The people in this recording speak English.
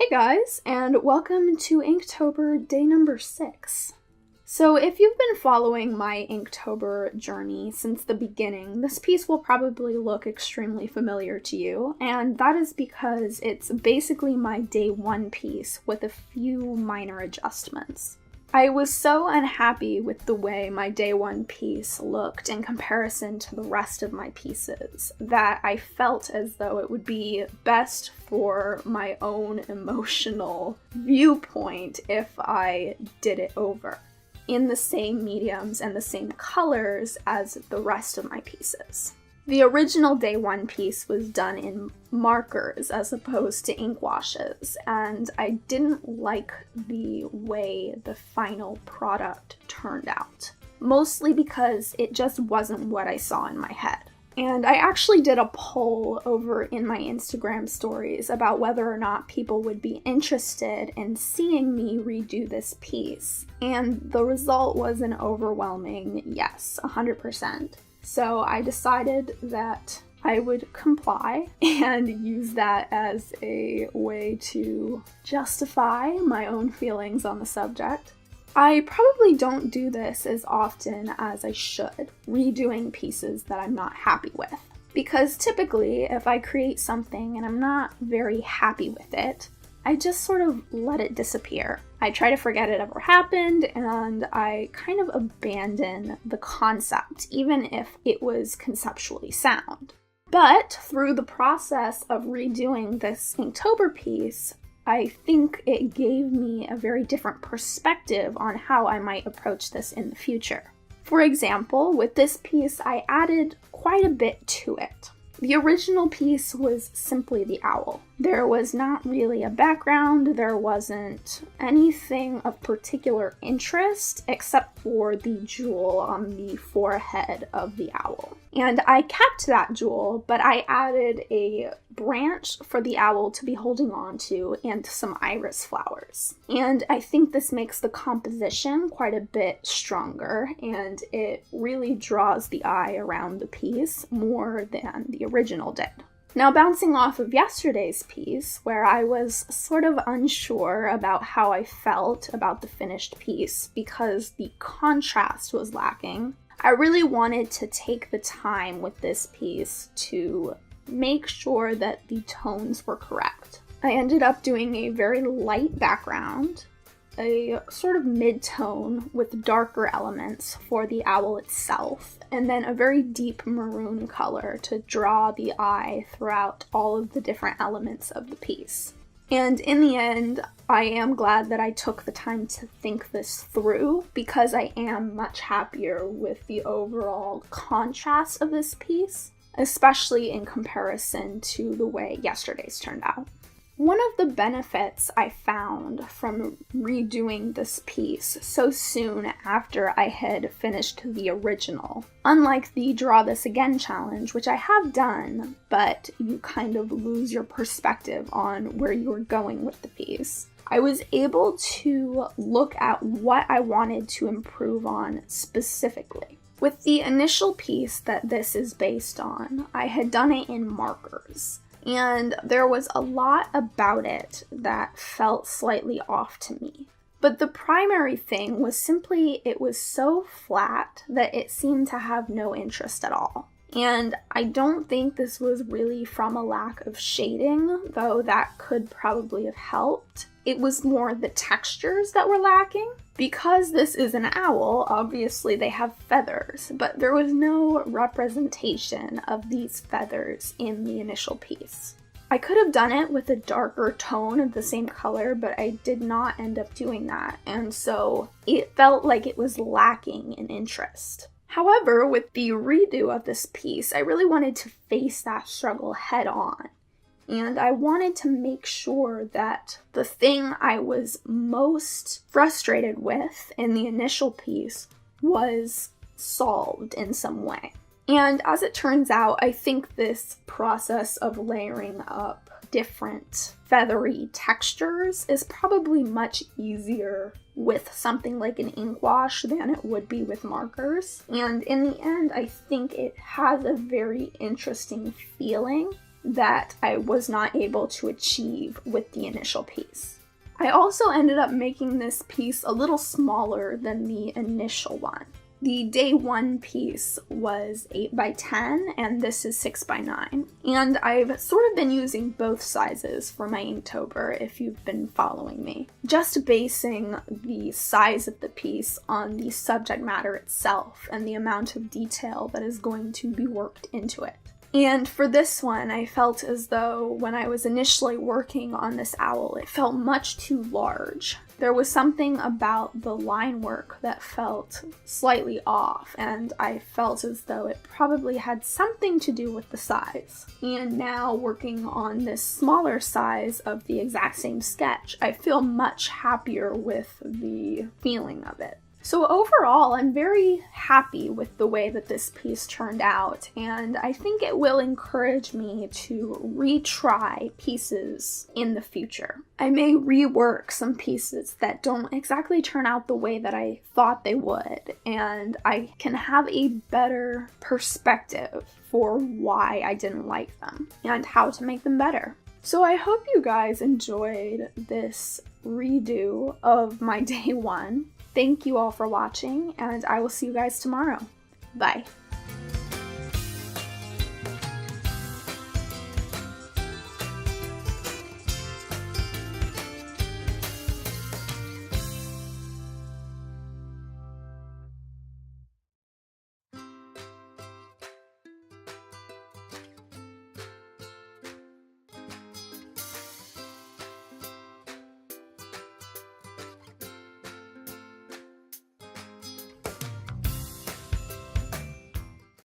Hey guys, and welcome to Inktober day number 6. So if you've been following my Inktober journey since the beginning, this piece will probably look extremely familiar to you, and that is because it's basically my day 1 piece with a few minor adjustments. I was so unhappy with the way my day 1 piece looked in comparison to the rest of my pieces that I felt as though it would be best for my own emotional viewpoint if I did it over in the same mediums and the same colors as the rest of my pieces. The original day 1 piece was done in markers as opposed to ink washes, and I didn't like the way the final product turned out, mostly because it just wasn't what I saw in my head. And I actually did a poll over in my Instagram stories about whether or not people would be interested in seeing me redo this piece, and the result was an overwhelming yes, 100%. So I decided that I would comply and use that as a way to justify my own feelings on the subject. I probably don't do this as often as I should, redoing pieces that I'm not happy with. Because typically, if I create something and I'm not very happy with it, I just sort of let it disappear. I try to forget it ever happened, and I kind of abandon the concept, even if it was conceptually sound. But through the process of redoing this Inktober piece, I think it gave me a very different perspective on how I might approach this in the future. For example, with this piece, I added quite a bit to it. The original piece was simply the owl. There was not really a background, there wasn't anything of particular interest except for the jewel on the forehead of the owl. And I kept that jewel, but I added a branch for the owl to be holding on to and some iris flowers. And I think this makes the composition quite a bit stronger, and it really draws the eye around the piece more than the original did. Now, bouncing off of yesterday's piece, where I was sort of unsure about how I felt about the finished piece because the contrast was lacking, I really wanted to take the time with this piece to make sure that the tones were correct. I ended up doing a very light background, a sort of mid-tone with darker elements for the owl itself, and then a very deep maroon color to draw the eye throughout all of the different elements of the piece. And in the end, I am glad that I took the time to think this through, because I am much happier with the overall contrast of this piece, especially in comparison to the way yesterday's turned out. One of the benefits I found from redoing this piece so soon after I had finished the original, unlike the Draw This Again challenge, which I have done, but you kind of lose your perspective on where you were going with the piece, I was able to look at what I wanted to improve on specifically. With the initial piece that this is based on, I had done it in markers. And there was a lot about it that felt slightly off to me. But the primary thing was simply it was so flat that it seemed to have no interest at all. And I don't think this was really from a lack of shading, though that could probably have helped. It was more the textures that were lacking. Because this is an owl, obviously they have feathers, but there was no representation of these feathers in the initial piece. I could have done it with a darker tone of the same color, but I did not end up doing that, and so it felt like it was lacking in interest. However, with the redo of this piece, I really wanted to face that struggle head on. And I wanted to make sure that the thing I was most frustrated with in the initial piece was solved in some way. And as it turns out, I think this process of layering up different feathery textures is probably much easier with something like an ink wash than it would be with markers. And in the end, I think it has a very interesting feeling that I was not able to achieve with the initial piece. I also ended up making this piece a little smaller than the initial one. The day 1 piece was 8 by 10 and this is 6 by 9. And I've sort of been using both sizes for my Inktober if you've been following me. Just basing the size of the piece on the subject matter itself and the amount of detail that is going to be worked into it. And for this one, I felt as though when I was initially working on this owl, it felt much too large. There was something about the line work that felt slightly off, and I felt as though it probably had something to do with the size. And now working on this smaller size of the exact same sketch, I feel much happier with the feeling of it. So overall, I'm very happy with the way that this piece turned out, and I think it will encourage me to retry pieces in the future. I may rework some pieces that don't exactly turn out the way that I thought they would, and I can have a better perspective for why I didn't like them and how to make them better. So I hope you guys enjoyed this redo of my day 1. Thank you all for watching, and I will see you guys tomorrow. Bye.